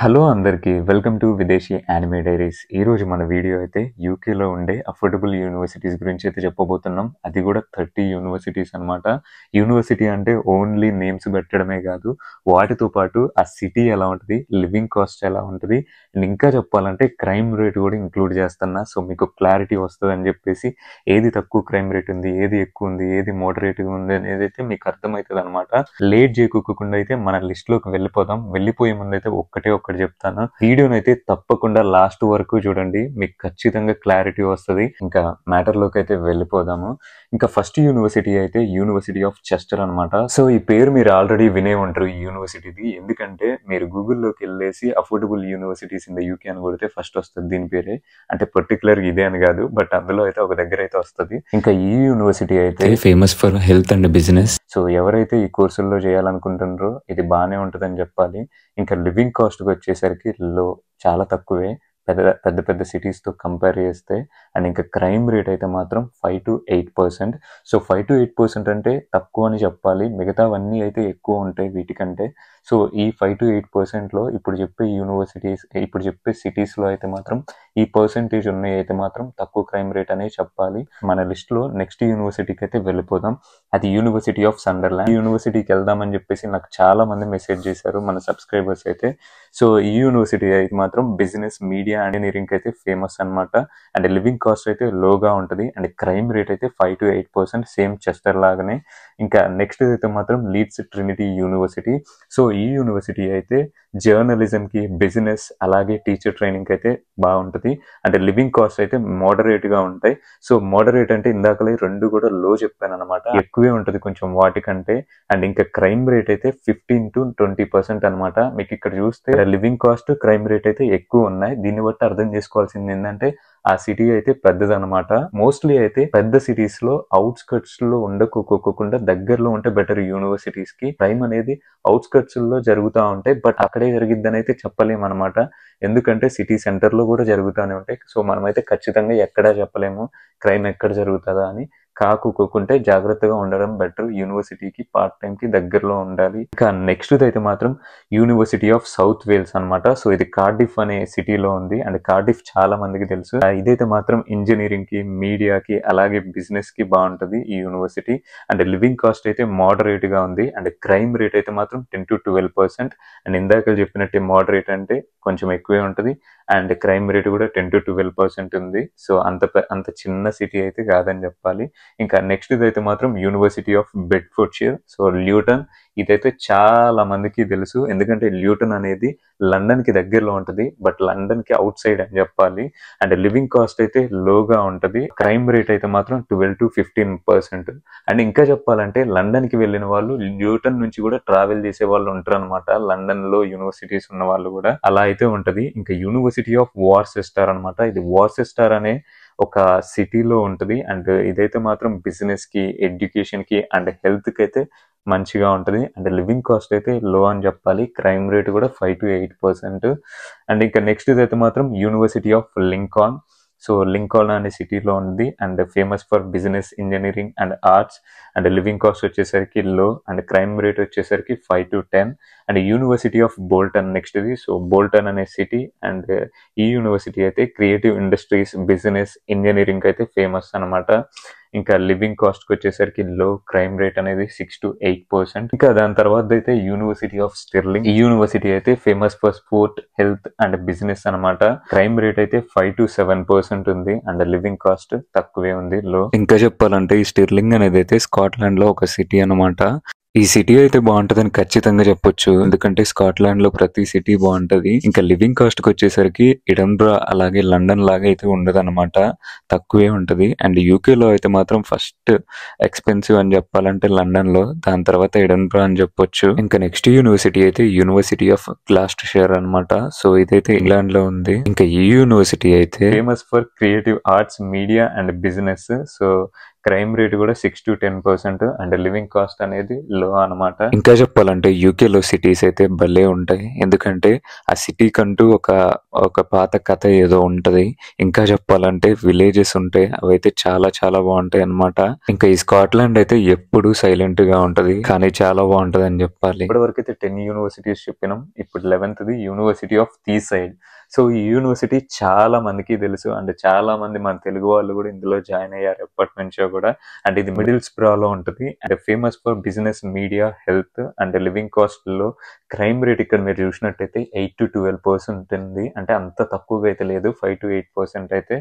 Hello అందరికీ welcome to విదేశీ anime diaries. ఈరోజు మన వీడియో అయితే యూకేలో ఉండే అఫోర్డబుల్ యూనివర్సిటీస్ గురించి అయితే చెప్పబోతున్నాం. అది కూడా 30 యూనివర్సిటీస్ అనమాట. యూనివర్సిటీ అంటే ఓన్లీ నేమ్స్ పెట్టడమే కాదు, వాటితో పాటు ఆ సిటీ ఎలా ఉంటుంది, లివింగ్ కాస్ట్ ఎలా ఉంటుంది, అండ్ ఇంకా చెప్పాలంటే క్రైమ్ రేట్ కూడా ఇంక్లూడ్ చేస్తున్నా. సో మీకు క్లారిటీ వస్తుంది అని చెప్పేసి ఏది తక్కువ క్రైమ్ రేట్ ఉంది, ఏది ఎక్కువ ఉంది, ఏది మోడరేట్గా ఉంది అనేది అయితే మీకు అర్థమవుతుంది అనమాట. లేట్ చేయకుండా అయితే మన లిస్ట్లోకి వెళ్ళిపోదాం. వెళ్ళిపోయే ముందు అయితే ఒక్కటి చెప్తాను. వీడియోని అయితే తప్పకుండా లాస్ట్ వరకు చూడండి, మీకు ఖచ్చితంగా క్లారిటీ వస్తుంది. ఇంకా మ్యాటర్ లోకి అయితే వెళ్ళిపోదాము. ఇంకా ఫస్ట్ యూనివర్సిటీ అయితే యూనివర్సిటీ ఆఫ్ చెస్టర్ అనమాట. సో ఈ పేరు మీరు ఆల్రెడీ వినే ఉంటారు ఈ యూనివర్సిటీది, ఎందుకంటే మీరు గూగుల్లోకి వెళ్ళేసి affordable universities in the UK అని కొడితే ఫస్ట్ వస్తుంది దీని పేరే. అంటే పర్టికులర్ ఇదే అని కాదు, బట్ అందులో అయితే ఒక దగ్గర అయితే వస్తుంది. ఇంకా ఈ యూనివర్సిటీ అయితే famous for health and business. So ఎవరైతే ఈ కోర్సుల్లో చేయాలనుకుంటున్నారో ఇది బాగానే ఉంటుందని చెప్పాలి. ఇంకా లివింగ్ కాస్ట్ వచ్చేసరికి చాలా తక్కువే పెద్ద పెద్ద సిటీస్తో కంపేర్ చేస్తే. అండ్ ఇంకా క్రైమ్ రేట్ అయితే మాత్రం 5 to 8%. సో 5 to 8% అంటే తక్కువ అని చెప్పాలి, మిగతావన్నీ అయితే ఎక్కువ ఉంటాయి వీటికంటే. సో ఈ 5 to 8%లో ఇప్పుడు చెప్పే సిటీస్లో అయితే మాత్రం ఈ పర్సెంటేజ్ ఉన్నాయి అయితే మాత్రం తక్కువ క్రైమ్ రేట్ అనే చెప్పాలి. మన లిస్ట్లో నెక్స్ట్ యూనివర్సిటీకి అయితే వెళ్ళిపోదాం. అది యూనివర్సిటీ ఆఫ్ సండర్లాండ్. ఈ యూనివర్సిటీకి వెళ్దామని చెప్పేసి నాకు చాలా మంది మెసేజ్ చేశారు మన సబ్స్క్రైబర్స్ అయితే. సో ఈ యూనివర్సిటీ అయితే మాత్రం బిజినెస్, మీడియా, ఇంజనీరింగ్ అయితే ఫేమస్ అనమాట. అండ్ లివింగ్ కాస్ట్ అయితే లోగా ఉంటుంది. అండ్ క్రైమ్ రేట్ అయితే 5 to 8%, సేమ్ చెస్టర్ లాగానే. ఇంకా నెక్స్ట్ అయితే మాత్రం లీడ్స్ ట్రినిటీ యూనివర్సిటీ. సో ఈ యూనివర్సిటీ అయితే జర్నలిజంకి, బిజినెస్, అలాగే టీచర్ ట్రైనింగ్ అయితే బాగుంటుంది. అంటే లివింగ్ కాస్ట్ అయితే మోడరేట్గా ఉంటాయి. సో మోడరేట్ అంటే ఇందాకలే రెండు కూడా లో చెప్పాను అనమాట, ఎక్కువే ఉంటుంది కొంచెం వాటికంటే. అండ్ ఇంకా క్రైమ్ రేట్ అయితే 15 to 20% అనమాట. మీకు ఇక్కడ చూస్తే లివింగ్ కాస్ట్, క్రైమ్ రేట్ అయితే ఎక్కువ ఉన్నాయి. దీన్ని బట్టి అర్థం చేసుకోవాల్సింది ఏంటంటే ఆ సిటీ అయితే పెద్దదనమాట. మోస్ట్లీ అయితే పెద్ద సిటీస్ లో అవుట్స్కట్స్ లో ఉండకోకుండా దగ్గరలో ఉంటే బెటర్ యూనివర్సిటీస్ కి. క్రైమ్ అనేది అవుట్స్కట్స్ లో జరుగుతూ ఉంటాయి, బట్ అక్కడే జరిగిద్దని అయితే చెప్పలేము అనమాట. ఎందుకంటే సిటీ సెంటర్ లో కూడా జరుగుతూనే ఉంటాయి. సో మనమైతే ఖచ్చితంగా ఎక్కడా చెప్పలేము క్రైమ్ ఎక్కడ జరుగుతుందా అని. కాకుంటే జాగ్రత్తగా ఉండడం బెటర్. యూనివర్సిటీకి పార్ట్ టైం కి దగ్గరలో ఉండాలి. ఇంకా నెక్స్ట్ అయితే మాత్రం యూనివర్సిటీ ఆఫ్ సౌత్ వేల్స్ అనమాట. సో ఇది కార్డిఫ్ అనే సిటీలో ఉంది. అండ్ కార్డిఫ్ చాలా మందికి తెలుసు. ఇదైతే మాత్రం ఇంజనీరింగ్ కి, మీడియాకి, అలాగే బిజినెస్ కి బాగుంటుంది ఈ యూనివర్సిటీ. అండ్ లివింగ్ కాస్ట్ అయితే మోడరేట్ గా ఉంది. అండ్ క్రైమ్ రేట్ అయితే మాత్రం 10 to 12%. అండ్ ఇందాక చెప్పినట్టే మోడరేట్ అంటే కొంచెం ఎక్కువే ఉంటుంది. అండ్ క్రైమ్ రేట్ కూడా 10 to 12% ఉంది. సో అంత చిన్న సిటీ అయితే కాదని చెప్పాలి. ఇంకా నెక్స్ట్ అయితే మాత్రం యూనివర్సిటీ ఆఫ్ బెడ్ఫోర్డ్షైర్. సో ల్యూటన్, ఇదైతే చాలా మందికి తెలుసు, ఎందుకంటే ల్యూటన్ అనేది లండన్ కి దగ్గరలో ఉంటుంది, బట్ లండన్ కి అవుట్ సైడ్ అని చెప్పాలి. అండ్ లివింగ్ కాస్ట్ అయితే లోగా ఉంటుంది. క్రైమ్ రేట్ అయితే మాత్రం 12 to 15%. అండ్ ఇంకా చెప్పాలంటే లండన్ కి వెళ్ళిన వాళ్ళు ల్యూటన్ నుంచి కూడా ట్రావెల్ చేసే వాళ్ళు ఉంటారు అనమాట. లండన్ లో యూనివర్సిటీస్ ఉన్న వాళ్ళు కూడా అలా అయితే ఉంటది. ఇంకా యూనివర్సిటీ ఆఫ్ వార్సెస్టర్ అనమాట. ఇది వార్సెస్టర్ అనే ఒక సిటీలో ఉంటుంది. అండ్ ఇదైతే మాత్రం బిజినెస్ కి, ఎడ్యుకేషన్ కి, అండ్ హెల్త్ కి అయితే మంచిగా ఉంటుంది. అండ్ లివింగ్ కాస్ట్ అయితే లో అని చెప్పాలి. క్రైమ్ రేట్ కూడా 5 to 8%. అండ్ ఇంకా నెక్స్ట్ అయితే మాత్రం యూనివర్సిటీ ఆఫ్ లింకాన్. సో లింకాన్ అనే సిటీలో ఉంది. And famous for business, engineering, and arts. And living cost వచ్చేసరికి లో. అండ్ క్రైమ్ రేట్ వచ్చేసరికి 5 to 10. And university of Bolton next ఇది. సో బోల్టన్ అనే సిటీ. అండ్ ఈ యూనివర్సిటీ అయితే క్రియేటివ్ ఇండస్ట్రీస్, బిజినెస్, ఇంజనీరింగ్ అయితే ఫేమస్ అనమాట. ఇంకా లివింగ్ కాస్ట్ వచ్చేసరికి లో, క్రైమ్ రేట్ అనేది 6 to 8%. ఇంకా దాని తర్వాత అయితే యూనివర్సిటీ ఆఫ్ స్టెర్లింగ్. ఈ యూనివర్సిటీ అయితే famous for sport, health, and business అనమాట. క్రైమ్ రేట్ అయితే 5 to 7% ఉంది. అండ్ లివింగ్ కాస్ట్ తక్కువే ఉంది, లో. ఇంకా చెప్పాలంటే ఈ స్టెర్లింగ్ అనేది అయితే స్కాట్లాండ్ లో ఒక సిటీ అనమాట. ఈ సిటీ అయితే బాగుంటదని ఖచ్చితంగా చెప్పొచ్చు, ఎందుకంటే స్కాట్లాండ్ లో ప్రతి సిటీ బాగుంటది. ఇంకా లివింగ్ కాస్ట్ కి వచ్చేసరికి ఎడన్బరా అలాగే లండన్ లాగా అయితే ఉండదు అనమాట, తక్కువే ఉంటది. అండ్ యూకే లో అయితే మాత్రం ఫస్ట్ ఎక్స్పెన్సివ్ అని చెప్పాలంటే లండన్ లో, దాని తర్వాత ఎడన్బరా అని చెప్పొచ్చు. ఇంకా నెక్స్ట్ యూనివర్సిటీ అయితే యూనివర్సిటీ ఆఫ్ గ్లాస్టర్షైర్ అనమాట. సో ఇదైతే ఇంగ్లాండ్ లో ఉంది. ఇంకా ఈ యూనివర్సిటీ అయితే famous for creative arts, media, and business. So crime rate కూడా 6 to 10%, అండ్ లివింగ్ కాస్ట్ అనేది లో అనమాట. ఇంకా చెప్పాలంటే యూకేలో సిటీస్ అయితే భలే ఉంటాయి, ఎందుకంటే ఆ సిటీ కంటూ ఒక పాత కథ ఏదో ఉంటది. ఇంకా చెప్పాలంటే విలేజెస్ ఉంటాయి, అవైతే చాలా చాలా బాగుంటాయి అన్నమాట. ఇంకా ఈ స్కాట్లాండ్ అయితే ఎప్పుడూ సైలెంట్ గా ఉంటది, కానీ చాలా బాగుంటది అని చెప్పాలి. ఇప్పటివరకు అయితే 10 యూనివర్సిటీస్ చెప్పినాం, ఇప్పుడు 11th యూనివర్సిటీ ఆఫ్ తీసైడ్. సో ఈ యూనివర్సిటీ చాలా మందికి తెలుసు, అండ్ చాలా మంది మన తెలుగు వాళ్ళు కూడా ఇందులో జాయిన్ అయ్యారు ఎప్పటి నుంచో కూడా. అండ్ ఇది మిడిల్స్బ్రాలో ఉంటుంది, and famous for business, media, health and living cost లో. క్రైమ్ రేట్ ఇక్కడ మీరు చూసినట్టయితే 8 to 12% ఉంది, అంటే అంత తక్కువగా అయితే లేదు, 5 to 8% అయితే.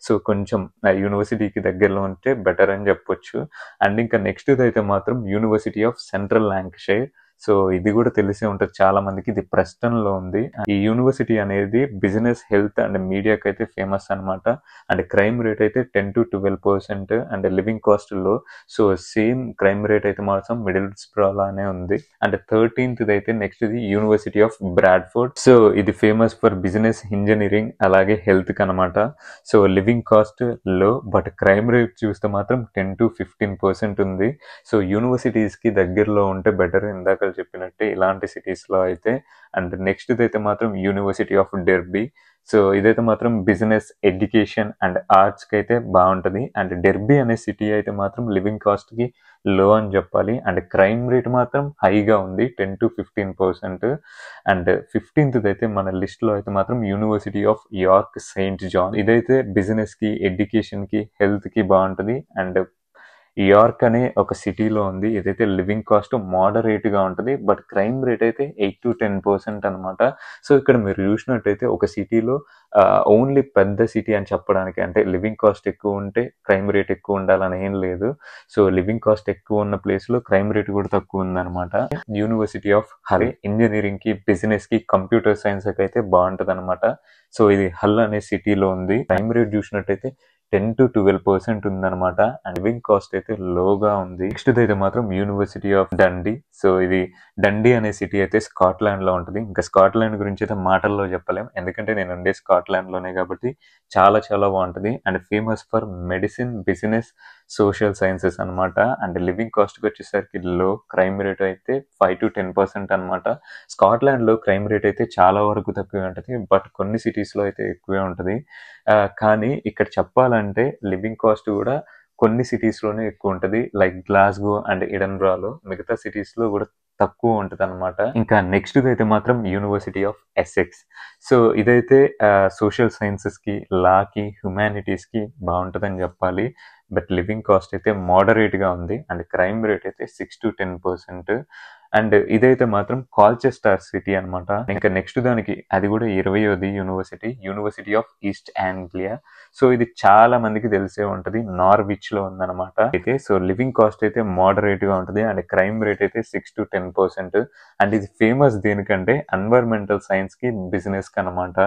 సో కొంచెం యూనివర్సిటీకి దగ్గరలో ఉంటే బెటర్ అని చెప్పొచ్చు. అండ్ ఇంకా నెక్స్ట్ అయితే మాత్రం యూనివర్సిటీ ఆఫ్ సెంట్రల్ ల్యాంకషైర్. సో ఇది కూడా తెలిసే ఉంటుంది చాలా మందికి, ఇది ప్రెస్టన్ లో ఉంది. ఈ యూనివర్సిటీ అనేది బిజినెస్, హెల్త్ అండ్ మీడియాకి అయితే ఫేమస్ అనమాట. అండ్ క్రైమ్ రేట్ అయితే 10 to 12%, అండ్ లివింగ్ కాస్ట్ లో. సో సేమ్ క్రైమ్ రేట్ అయితే మాత్రం మిడిల్స్బ్రాలోనే ఉంది. అండ్ 13th అయితే నెక్స్ట్ ఇది యూనివర్సిటీ ఆఫ్ బ్రాడ్ఫోర్డ్. సో ఇది ఫేమస్ ఫర్ బిజినెస్, ఇంజనీరింగ్ అలాగే హెల్త్ కి అనమాట. సో లివింగ్ కాస్ట్ లో, బట్ క్రైమ్ రేట్ చూస్తే మాత్రం 10 to 15% ఉంది. సో యూనివర్సిటీస్ కి దగ్గరలో ఉంటే బెటర్, ఇందాక చెప్పినట్టే ఇలాంటి సిటీస్ లో అయితే. అండ్ నెక్స్ట్ అయితే మాత్రం యూనివర్సిటీ ఆఫ్ డెర్బీ. సో ఇదైతే మాత్రం బిజినెస్, ఎడ్యుకేషన్ అండ్ ఆర్ట్స్ కి అయితే బాగుంటది. అండ్ డెర్బీ అనే సిటీ అయితే మాత్రం లివింగ్ కాస్ట్ కి లో అని చెప్పాలి, అండ్ క్రైమ్ రేట్ మాత్రం హైగా ఉంది, 10 to 15%. అండ్ 15th అయితే మన లిస్ట్ లో అయితే మాత్రం university of York Saint John. ఇదైతే బిజినెస్ కి, ఎడ్యుకేషన్ కి, హెల్త్ కి బాగుంటది. అండ్ యార్క్ అనే ఒక సిటీలో ఉంది. ఇదైతే లివింగ్ కాస్ట్ మోడరేట్ గా ఉంటుంది, బట్ క్రైమ్ రేట్ అయితే 8 to 10% అనమాట. సో ఇక్కడ మీరు చూసినట్టయితే ఒక సిటీలో ఓన్లీ పెద్ద సిటీ అని చెప్పడానికి, అంటే లివింగ్ కాస్ట్ ఎక్కువ ఉంటే క్రైమ్ రేట్ ఎక్కువ ఉండాలని ఏం లేదు. సో లివింగ్ కాస్ట్ ఎక్కువ ఉన్న ప్లేస్ లో క్రైమ్ రేట్ కూడా తక్కువ ఉందన్నమాట. యూనివర్సిటీ ఆఫ్ హల్ ఇంజనీరింగ్ కి, బిజినెస్ కి, కంప్యూటర్ సైన్స్ కి అయితే బాగుంటది అనమాట. సో ఇది హల్ అనే సిటీలో ఉంది. క్రైమ్ రేట్ చూసినట్టయితే 10 to 12% ఉందన్నమాట, అండ్ లివింగ్ కాస్ట్ అయితే లోగా ఉంది. నెక్స్ట్ అయితే మాత్రం యూనివర్సిటీ ఆఫ్ డండీ. సో ఇది డండీ అనే సిటీ అయితే స్కాట్లాండ్ లో ఉంటుంది. ఇంకా స్కాట్లాండ్ గురించి అయితే మాటల్లో చెప్పలేం, ఎందుకంటే నేను ఉండే స్కాట్లాండ్ లోనే కాబట్టి. చాలా చాలా బాగుంటుంది, and famous for medicine, business, social sciences అనమాట. అండ్ లివింగ్ కాస్ట్ కి వచ్చేసరికి లో, క్రైమ్ రేట్ అయితే 5 to 10% అనమాట. స్కాట్లాండ్ లో క్రైమ్ రేట్ అయితే చాలా వరకు తక్కువే ఉంటుంది, బట్ కొన్ని సిటీస్ లో అయితే ఎక్కువే ఉంటుంది. కానీ ఇక్కడ చెప్పాలంటే లివింగ్ కాస్ట్ కూడా కొన్ని సిటీస్ లోనే ఎక్కువ ఉంటది, లైక్ గ్లాస్గో అండ్ ఎడన్బ్రాలో. మిగతా సిటీస్ లో కూడా తక్కువ ఉంటది అనమాట. ఇంకా నెక్స్ట్ అయితే మాత్రం యూనివర్సిటీ ఆఫ్ ఎసెక్స్. సో ఇదైతే సోషల్ సైన్సెస్ కి, లా కి, హ్యుమానిటీస్ కి బాగుంటదని చెప్పాలి, బట్ లివింగ్ కాస్ట్ అయితే మోడరేట్ గా ఉంది, అండ్ క్రైమ్ రేట్ అయితే 6 to 10%. అండ్ ఇదైతే మాత్రం కాల్చెస్టర్ సిటీ అనమాట. ఇంకా నెక్స్ట్ దానికి అది కూడా 20th university of East Anglia. So ఇది చాలా మందికి తెలిసే ఉంటది, నార్విచ్ లో ఉందన్నమాట. అయితే సో లివింగ్ కాస్ట్ అయితే మోడరేట్ గా ఉంటది, అండ్ క్రైమ్ రేట్ అయితే 6 to 10%. అండ్ ఇది ఫేమస్ దేనికంటే ఎన్వైరన్మెంటల్ సైన్స్ కి, బిజినెస్ కి అనమాట.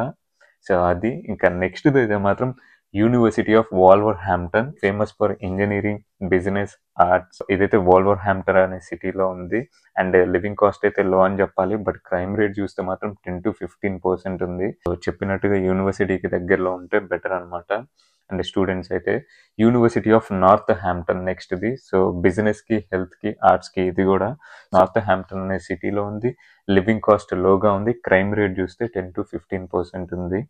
సో అది. ఇంకా నెక్స్ట్ అయితే మాత్రం university of Wolverhampton, famous for engineering, business, arts. ఇదైతే వాల్వర్ హ్యాంప్టన్ అనే సిటీలో ఉంది, అండ్ లివింగ్ కాస్ట్ అయితే లో అని చెప్పాలి, బట్ క్రైమ్ రేట్ చూస్తే మాత్రం 10 to 15% ఉంది. సో చెప్పినట్టుగా యూనివర్సిటీకి దగ్గరలో ఉంటే బెటర్ అనమాట. అండ్ స్టూడెంట్స్ అయితే university of north Hampton next ఇది. సో బిజినెస్ కి, హెల్త్ కి, ఆర్ట్స్ కి ఇది కూడా నార్త్ హ్యాంప్టన్ అనే సిటీలో ఉంది. లివింగ్ కాస్ట్ లోగా ఉంది, క్రైమ్ రేట్ చూస్తే 10 to 15% ఉంది.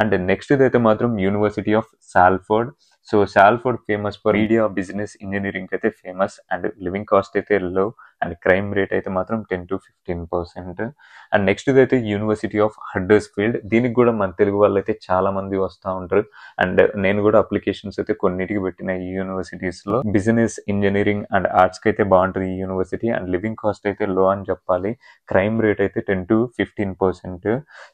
అండ్ నెక్స్ట్ అయితే మాత్రం university of Salford. So Salford famous for media, business, engineering అయితే ఫేమస్, అండ్ లివింగ్ కాస్ట్ అయితే లో, అండ్ క్రైమ్ రేట్ అయితే మాత్రం 10 to 15%. అండ్ నెక్స్ట్ అయితే యూనివర్సిటీ ఆఫ్ హడ్డర్స్ఫీల్డ్. దీనికి కూడా మన తెలుగు వాళ్ళు అయితే చాలా మంది వస్తూ ఉంటారు, అండ్ నేను కూడా అప్లికేషన్స్ అయితే కొన్నిటికి పెట్టిన ఈ యూనివర్సిటీస్ లో. బిజినెస్, ఇంజనీరింగ్ అండ్ ఆర్ట్స్ కి అయితే బాగుంటుంది ఈ యూనివర్సిటీ, అండ్ లివింగ్ కాస్ట్ అయితే లో అని చెప్పాలి, క్రైమ్ రేట్ అయితే 10 to 15%.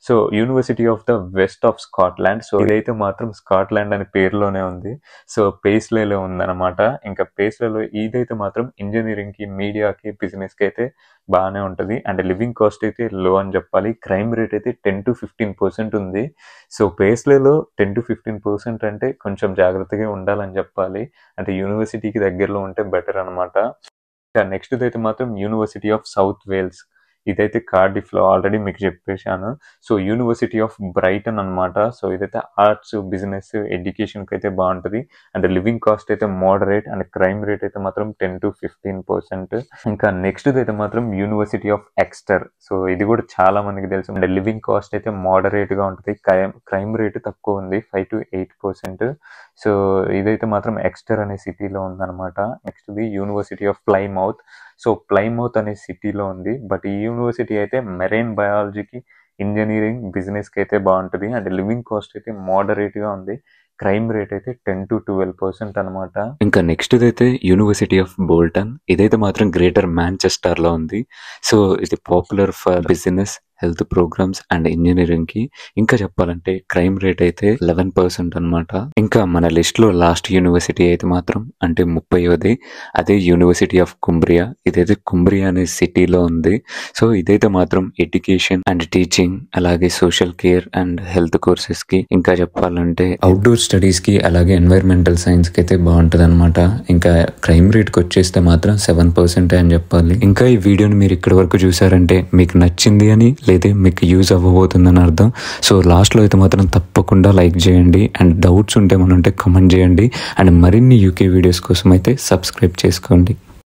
So university of the west of Scotland. So ఇదైతే మాత్రం స్కాట్లాండ్ అనే పేరులోనే ఉంది. సో పేస్లేలో ఉందన్నమాట. ఇంకా పేస్లేలో ఇదైతే మాత్రం ఇంజనీరింగ్ కి, మీడియాకి, బిజినెస్ కి అయితే బాగానే ఉంటది, అండ్ లివింగ్ కాస్ట్ అయితే లో అని చెప్పాలి, క్రైమ్ రేట్ అయితే 10 to 15% ఉంది. సో పేస్లేలో 10 to 15% అంటే కొంచెం జాగ్రత్తగా ఉండాలని చెప్పాలి, అంటే యూనివర్సిటీకి దగ్గరలో ఉంటే బెటర్ అనమాట. నెక్స్ట్ అయితే మాత్రం యూనివర్సిటీ ఆఫ్ సౌత్ వేల్స్. ఇదైతే కార్డిఫ్లో ఆల్రెడీ మీకు చెప్పేశాను. సో యూనివర్సిటీ ఆఫ్ బ్రైటన్ అనమాట. సో ఇదైతే ఆర్ట్స్, బిజినెస్, ఎడ్యుకేషన్కి అయితే బాగుంటుంది. అండ్ లివింగ్ కాస్ట్ అయితే మోడరేట్ అండ్ క్రైమ్ రేట్ అయితే మాత్రం 10 to 15%. ఇంకా నెక్స్ట్ అయితే మాత్రం యూనివర్సిటీ ఆఫ్ ఎక్స్టర్. సో ఇది కూడా చాలా మందికి తెలుసు. అండ్ లివింగ్ కాస్ట్ అయితే మోడరేట్ గా ఉంటుంది, క్రైమ్ రేట్ తక్కువ ఉంది, 5 to 8%. సో ఇదైతే మాత్రం ఎక్స్టర్ అనే సిటీలో ఉందన్నమాట. Next the university of Plymouth. So Plymouth అనే సిటీలో ఉంది, బట్ ఈ యూనివర్సిటీ అయితే మెరైన్ బయాలజీకి, ఇంజనీరింగ్, బిజినెస్ కి అయితే బాగుంటుంది. అండ్ లివింగ్ కాస్ట్ అయితే మోడరేట్ గా ఉంది, క్రైమ్ రేట్ అయితే 10 to 12% అనమాట. ఇంకా నెక్స్ట్ అయితే యూనివర్సిటీ ఆఫ్ బోల్టన్. ఇదైతే మాత్రం గ్రేటర్ మాంచెస్టర్ లో ఉంది. సో ఇది popular for business, health programs and engineering కి. ఇంకా చెప్పాలంటే క్రైమ్ రేట్ అయితే 11% అనమాట. ఇంకా మన లిస్ట్ లో లాస్ట్ యూనివర్సిటీ అయితే మాత్రం అంటే 30వది, అదే యూనివర్సిటీ ఆఫ్ కుంబ్రియా. ఇదైతే కుంబ్రియా అనే సిటీలో ఉంది. సో ఇదైతే మాత్రం ఎడ్యుకేషన్ అండ్ టీచింగ్, అలాగే social care and health courses కి, ఇంకా చెప్పాలంటే అవుట్డోర్ స్టడీస్ కి, అలాగే ఎన్వైరన్మెంటల్ సైన్స్ కి అయితే బాగుంటది అనమాట. ఇంకా క్రైమ్ రేట్ కి వచ్చేస్తే మాత్రం 7% అని చెప్పాలి. ఇంకా ఈ వీడియోని మీరు ఇక్కడి వరకు చూసారంటే మీకు నచ్చింది అని, లేదా మీకు యూజ్ అవ్వబోతుందని అర్థం. సో లాస్ట్లో అయితే మాత్రం తప్పకుండా లైక్ చేయండి, అండ్ డౌట్స్ ఉంటే కామెంట్ చేయండి, అండ్ మరిన్ని యూకే వీడియోస్ కోసం అయితే సబ్స్క్రైబ్ చేసుకోండి.